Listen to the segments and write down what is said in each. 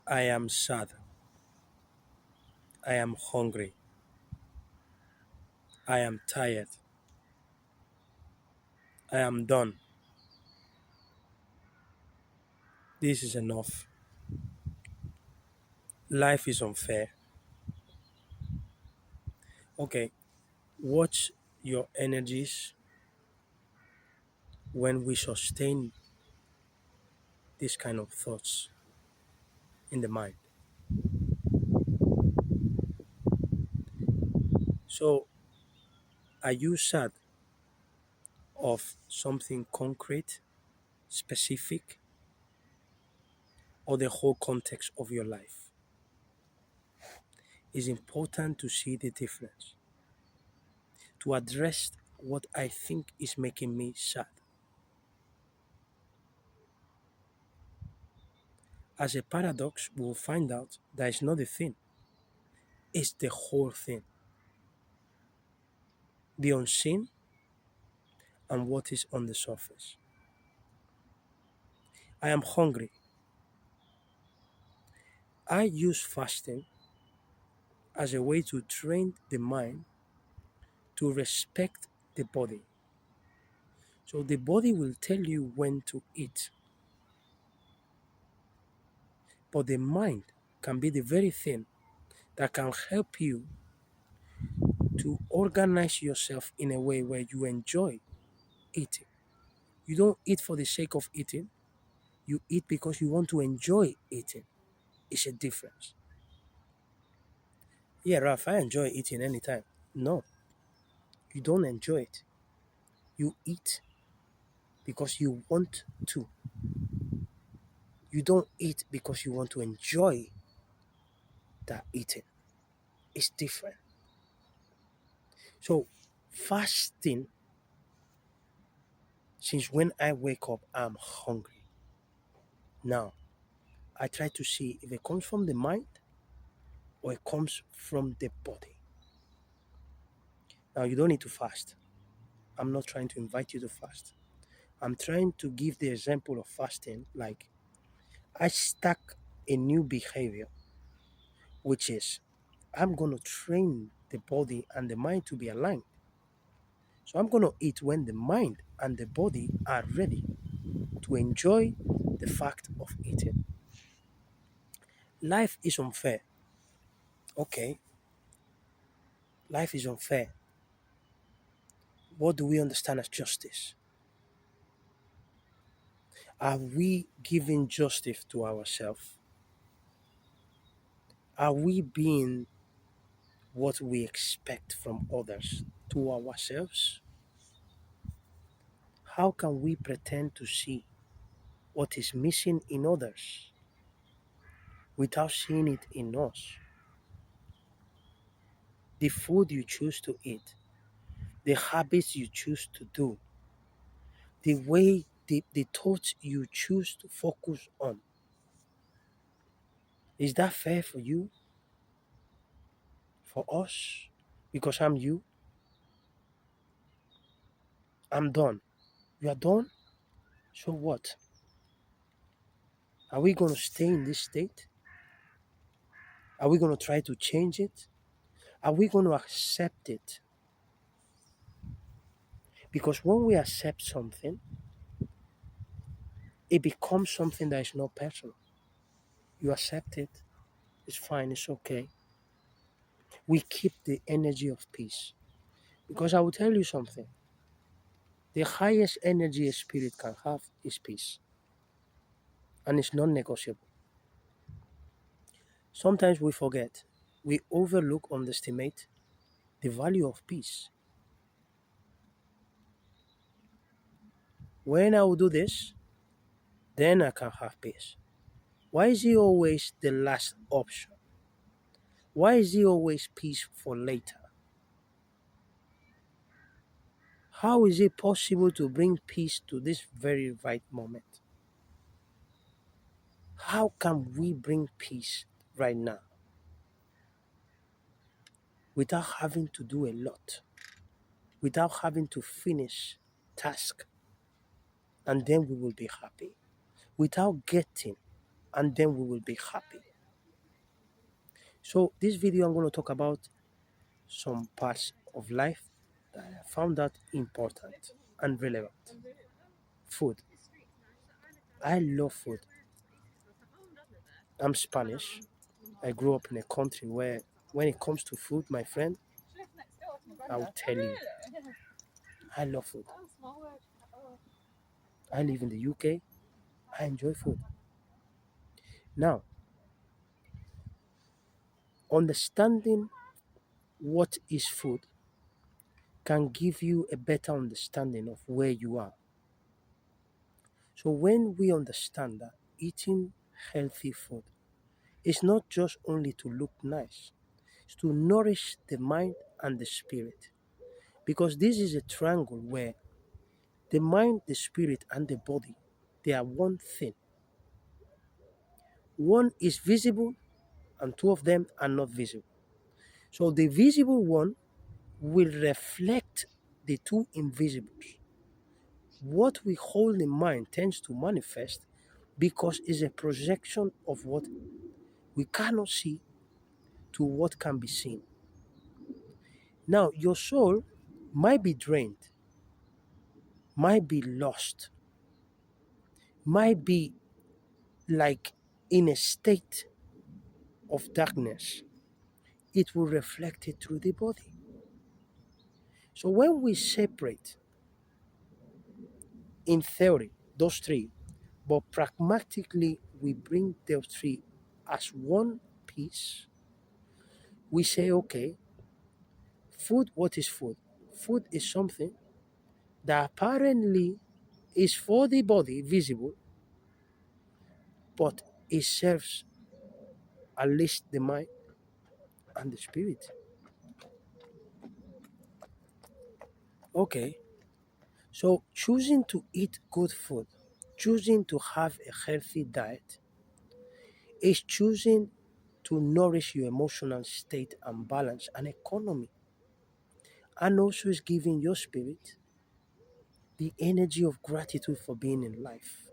I am sad. I am hungry. I am tired. I am done. This is enough. Life is unfair. Okay, watch your energies when we sustain this kind of thoughts in the mind. So, are you sad of something concrete, specific, or the whole context of your life? It's important to see the difference, to address what I think is making me sad. As a paradox, we'll find out that it's not the thing, it's the whole thing. The unseen and what is on the surface. I am hungry. I use fasting as a way to train the mind to respect the body. So the body will tell you when to eat, but the mind can be the very thing that can help you to organize yourself in a way where you enjoy eating. You don't eat for the sake of eating, you eat because you want to enjoy eating. It's a difference. Yeah, Ralph, I enjoy eating anytime. No, you don't enjoy it. You eat because you want to. You don't eat because you want to enjoy that eating. It's different. So, fasting, since when I wake up, I'm hungry. Now, I try to see if it comes from the mind or it comes from the body. Now, you don't need to fast. I'm not trying to invite you to fast. I'm trying to give the example of fasting like I stack a new behavior, which is I'm going to train the body and the mind to be aligned. So I'm going to eat when the mind and the body are ready to enjoy the fact of eating. Life is unfair. Okay, life is unfair. What do we understand as justice? Are we giving justice to ourselves? Are we being what we expect from others to ourselves? How can we pretend to see what is missing in others without seeing it in us? The food you choose to eat, the habits you choose to do, the way the thoughts you choose to focus on. Is that fair for you? For us? Because I'm you? I'm done. You are done? So what? Are we going to stay in this state? Are we going to try to change it? Are we going to accept it? Because when we accept something, it becomes something that is not personal. You accept it, it's fine, it's okay. We keep the energy of peace. Because I will tell you something the highest energy a spirit can have is peace, and it's non negotiable. Sometimes we forget, we overlook, underestimate the value of peace. When I will do this, then I can have peace. Why is it always the last option? Why is it always peace for later? How is it possible to bring peace to this very right moment? How can we bring peace right now without having to do a lot, without having to finish task and then we will be happy, without getting and then we will be happy? So this video I'm going to talk about some parts of life that I found out important and relevant. Food. I love food. I'm Spanish. I grew up in a country where when it comes to food, my friend, I will tell you, I love food. I live in the UK. I enjoy food. Now, understanding what is food can give you a better understanding of where you are. So when we understand that eating healthy food is not just only to look nice, it's to nourish the mind and the spirit. Because this is a triangle where the mind, the spirit, and the body, they are one thing. One is visible and two of them are not visible. So the visible one will reflect the two invisibles. What we hold in mind tends to manifest because it's a projection of what we cannot see to what can be seen. Now, your soul might be drained, might be lost, might be like in a state of darkness. It will reflect it through the body. So when we separate, in theory, those three, but pragmatically we bring those three as one piece, we say, okay, food, what is food? Food is something that apparently is for the body visible, but it serves at least the mind and the spirit. Okay, so choosing to eat good food, choosing to have a healthy diet, is choosing to nourish your emotional state and balance and economy, and also is giving your spirit the energy of gratitude for being in life.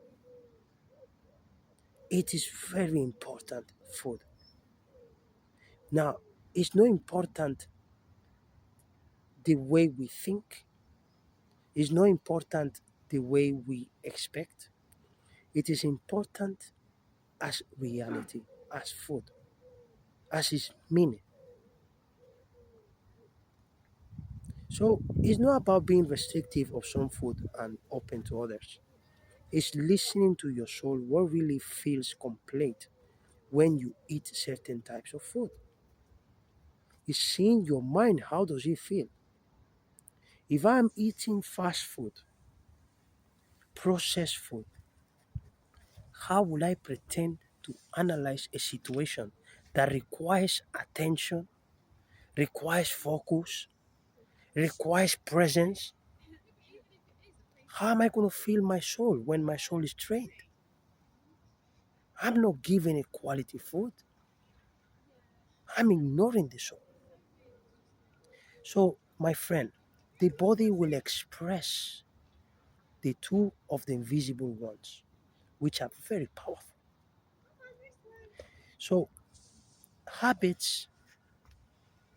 It is very important, food. Now, it's not important the way we think, it's not important the way we expect. It is important as reality, as food, as its meaning. So it's not about being restrictive of some food and open to others. It's listening to your soul what really feels complete when you eat certain types of food. It's seeing your mind, how does it feel? If I'm eating fast food, processed food, how will I pretend to analyze a situation that requires attention, requires focus, requires presence? How am I going to feel my soul when my soul is trained? I'm not giving it quality food. I'm ignoring the soul. So, my friend, the body will express the two of the invisible ones, which are very powerful. So, habits,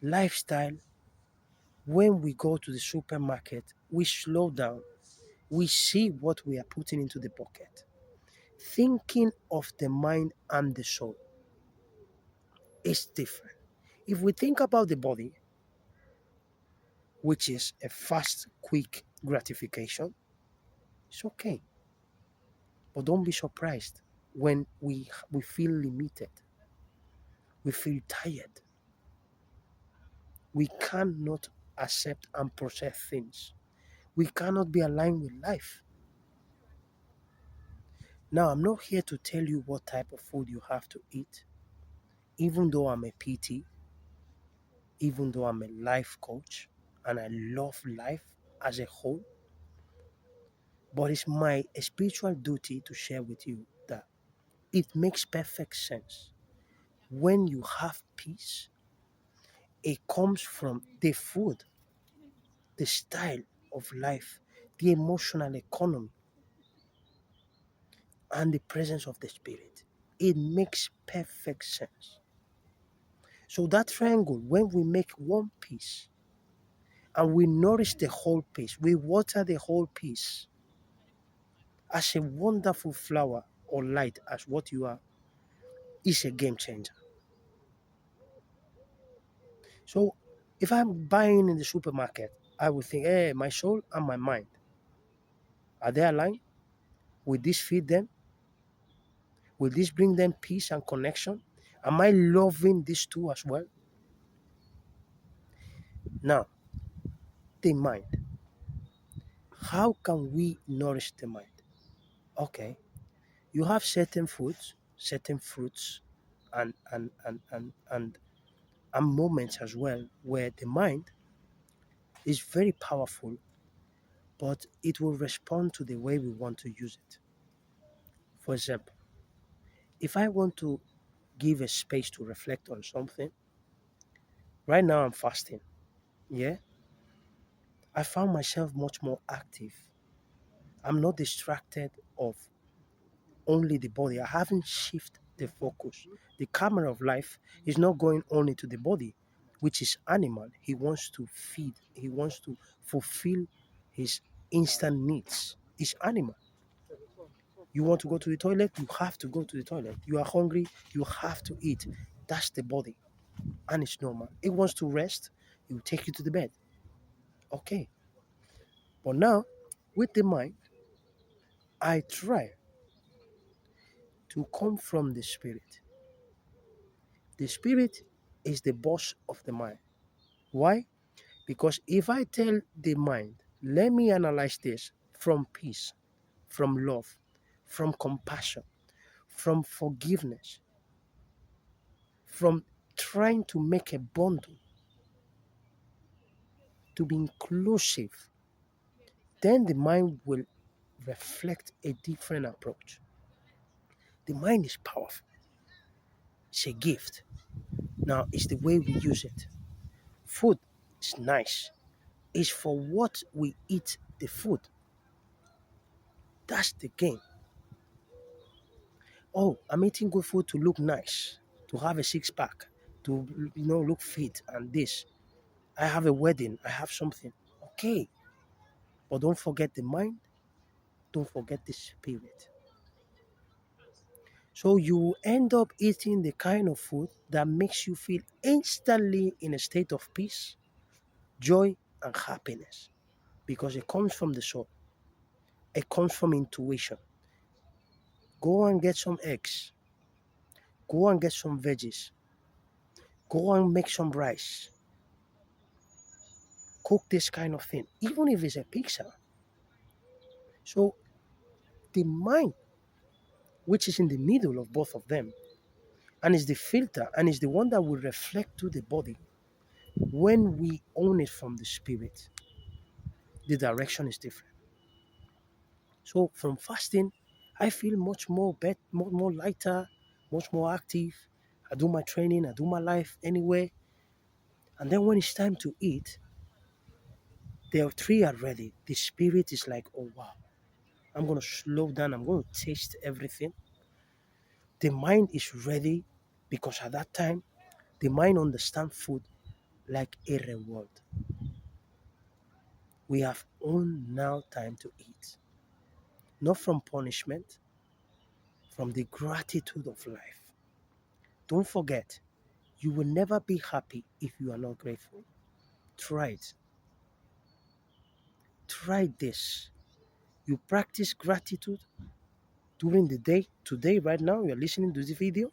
lifestyle, when we go to the supermarket, we slow down, we see what we are putting into the pocket. Thinking of the mind and the soul is different. If we think about the body, which is a fast, quick gratification, it's okay. But don't be surprised when we feel limited, we feel tired, we cannot accept and process things. We cannot be aligned with life. Now, I'm not here to tell you what type of food you have to eat, even though I'm a PT, even though I'm a life coach, and I love life as a whole. But it's my spiritual duty to share with you that it makes perfect sense. When you have peace, it comes from the food, the style of life, the emotional economy, and the presence of the spirit. It makes perfect sense. So that triangle, when we make one piece and we nourish the whole piece, we water the whole piece as a wonderful flower or light as what you are, is a game changer. So if I'm buying in the supermarket, I would think, hey, my soul and my mind, are they aligned? Will this feed them? Will this bring them peace and connection? Am I loving these two as well? Now, the mind. How can we nourish the mind? Okay, you have certain foods, certain fruits, and moments as well where the mind is very powerful, but it will respond to the way we want to use it. For example, if I want to give a space to reflect on something, right now I'm fasting. Yeah, I found myself much more active. I'm not distracted of only the body. I haven't shifted the focus. The camera of life is not going only to the body, which is animal. He wants to feed, he wants to fulfill his instant needs. It's animal. You want to go to the toilet, you have to go to the toilet. You are hungry, you have to eat. That's the body. And it's normal. It wants to rest, it will take you to the bed. Okay. But now, with the mind, I try to come from the spirit. The spirit is the boss of the mind. Why? Because if I tell the mind, let me analyze this from peace, from love, from compassion, from forgiveness, from trying to make a bundle, to be inclusive, then the mind will reflect a different approach. The mind is powerful, it's a gift. Now, it's the way we use it. Food is nice, it's for what we eat the food. That's the game. Oh, I'm eating good food to look nice, to have a six pack, to look fit and this. I have a wedding, I have something. Okay, but don't forget the mind, don't forget the spirit. So you end up eating the kind of food that makes you feel instantly in a state of peace, joy, and happiness because it comes from the soul. It comes from intuition. Go and get some eggs. Go and get some veggies. Go and make some rice. Cook this kind of thing, even if it's a pizza. So the mind, which is in the middle of both of them, and is the filter and is the one that will reflect to the body when we own it from the spirit, the direction is different. So from fasting, I feel much more more lighter, much more active. I do my training, I do my life anyway. And then when it's time to eat, the three are ready. The spirit is like, oh wow, I'm gonna slow down, I'm gonna taste everything. The mind is ready because at that time, the mind understands food like a reward. We have own now time to eat, not from punishment, from the gratitude of life. Don't forget, you will never be happy if you are not grateful. Try it. Try this. You practice gratitude during the day. Today, right now, you're listening to this video,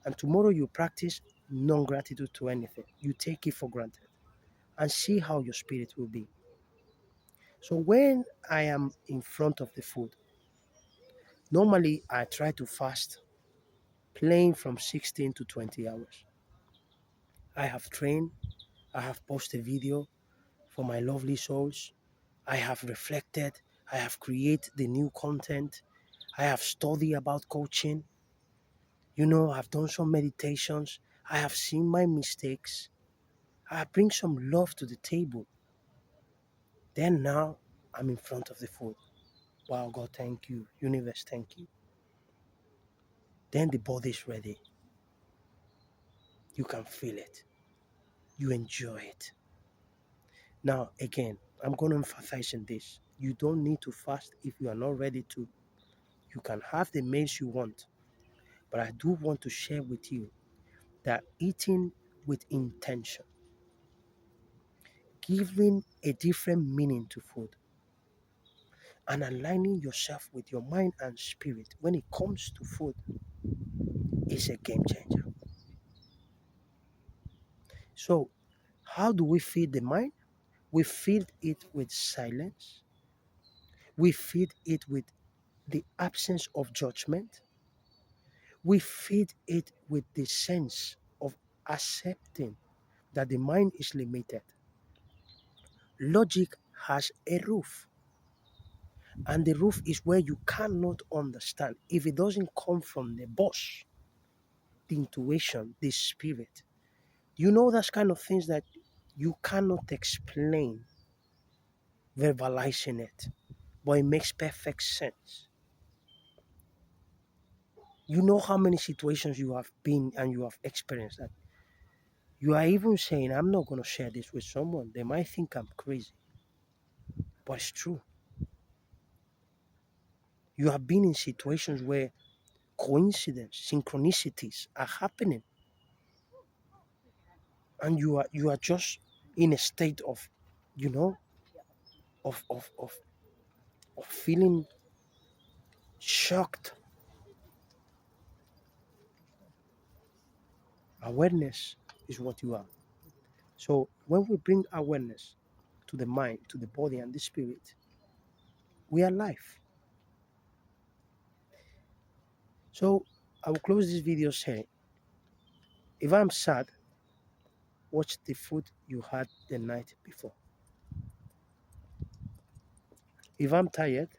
and tomorrow you practice non gratitude to anything. You take it for granted and see how your spirit will be. So, when I am in front of the food, normally I try to fast playing from 16 to 20 hours. I have trained, I have posted video for my lovely souls. I have reflected, I have created the new content, I have studied about coaching. I've done some meditations, I have seen my mistakes. I bring some love to the table. Then now I'm in front of the food. Wow, God, thank you. Universe, thank you. Then the body is ready. You can feel it. You enjoy it. Now, again, I'm going to emphasize on this. You don't need to fast if you are not ready to. You can have the meals you want. But I do want to share with you that eating with intention, giving a different meaning to food, and aligning yourself with your mind and spirit when it comes to food is a game changer. So, how do we feed the mind? We feed it with silence, we feed it with the absence of judgment, we feed it with the sense of accepting that the mind is limited. Logic has a roof, and the roof is where you cannot understand if it doesn't come from the boss, the intuition, the spirit. You know, that's kind of things that you cannot explain verbalizing it, but it makes perfect sense. You know how many situations you have been and you have experienced that you are even saying, I'm not going to share this with someone. They might think I'm crazy, but it's true. You have been in situations where coincidence, synchronicities are happening, and you are just in a state of, you know, of of of, of feeling shocked. Awareness is what you are. So when we bring awareness to the mind, to the body, and the spirit, we are life. So I will close this video saying, if I'm sad, watch the food you had the night before. If I'm tired,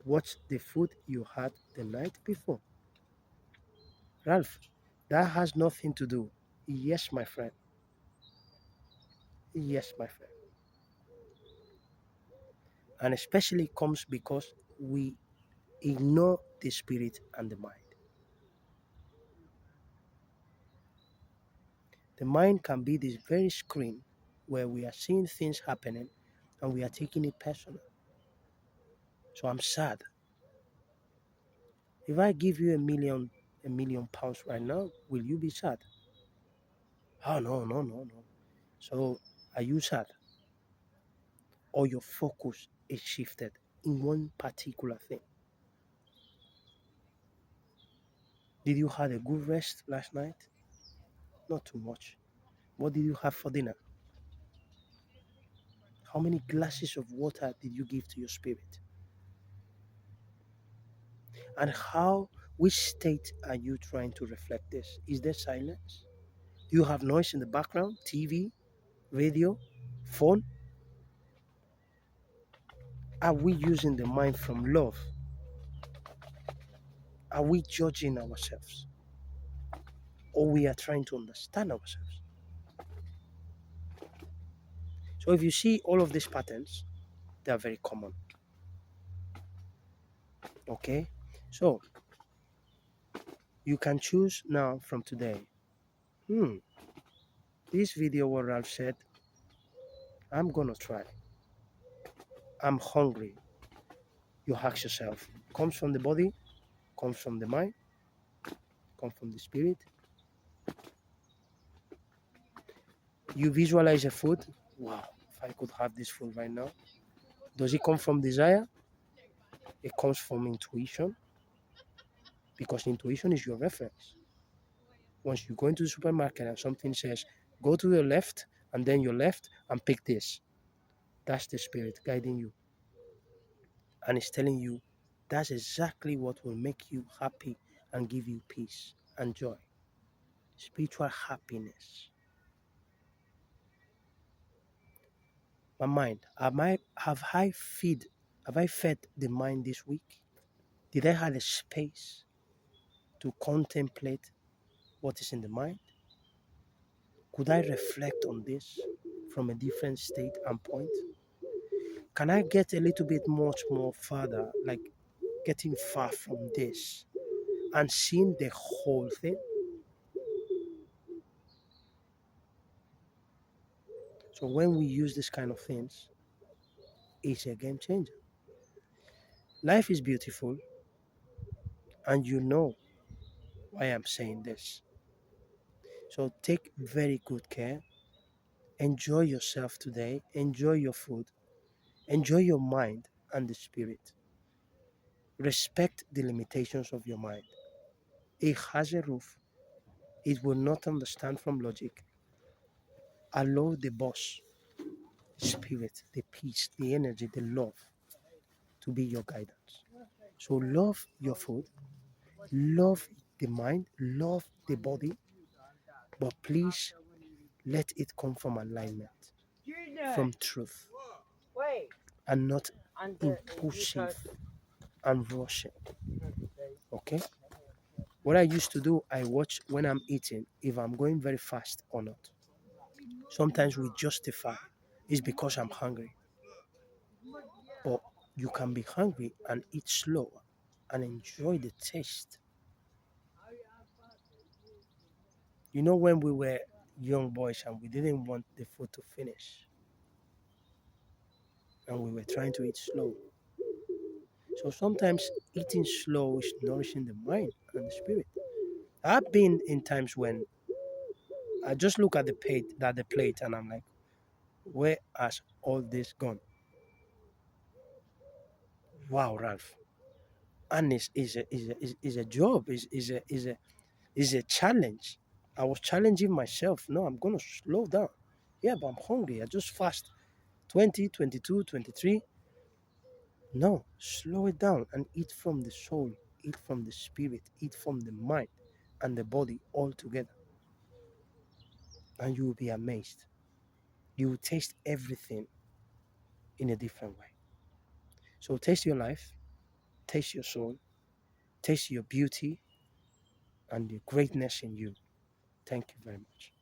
watch the food you had the night before. Ralph, that has nothing to do. Yes, my friend. Yes, my friend. And especially comes because we ignore the spirit and the mind. The mind can be this very screen where we are seeing things happening and we are taking it personal. So I'm sad. If I give you a million pounds right now, will you be sad? Oh no, no, no, no. So are you sad? Or your focus is shifted in one particular thing? Did you have a good rest last night? Not too much. What did you have for dinner? How many glasses of water did you give to your spirit? And which state are you trying to reflect this? Is there silence? Do you have noise in the background? TV, radio, phone? Are we using the mind from love? Are we judging ourselves? Or we are trying to understand ourselves? So if you see all of these patterns, they are very common. Okay? So you can choose now from today. This video what Ralph said, I'm gonna try. I'm hungry. You ask yourself, comes from the body, comes from the mind, comes from the spirit. You visualize a food. Wow, if I could have this food right now. Does it come from desire? It comes from intuition, because intuition is your reference. Once you go into the supermarket and something says, go to your left and then your left and pick this, that's the spirit guiding you. And it's telling you that's exactly what will make you happy and give you peace and joy. Spiritual happiness. My mind, have I fed the mind this week? Did I have a space to contemplate what is in the mind? Could I reflect on this from a different state and point? Can I get a little bit much more further, like getting far from this and seeing the whole thing? So when we use this kind of things, it's a game changer. Life is beautiful, and you know why I'm saying this. So take very good care. Enjoy yourself today. Enjoy your food. Enjoy your mind and the spirit. Respect the limitations of your mind. It has a roof. It will not understand from logic. Allow the boss, spirit, the peace, the energy, the love to be your guidance. So love your food, love the mind, love the body, but please let it come from alignment, from truth, and not impulsive and rushing. Okay? What I used to do, I watch when I'm eating if I'm going very fast or not. Sometimes we justify it's because I'm hungry. But you can be hungry and eat slow and enjoy the taste. You know, when we were young boys and we didn't want the food to finish and we were trying to eat slow. So sometimes eating slow is nourishing the mind and the spirit. I've been in times when I just look at the plate and I'm like, where has all this gone? Wow, Ralph. And is a job, is a challenge. I was challenging myself. No, I'm gonna slow down. Yeah, but I'm hungry. I just fast 20, 22, 23. No, slow it down and eat from the soul, eat from the spirit, eat from the mind and the body all together. And you will be amazed. You will taste everything in a different way. So taste your life, taste your soul, taste your beauty and the greatness in you. Thank you very much.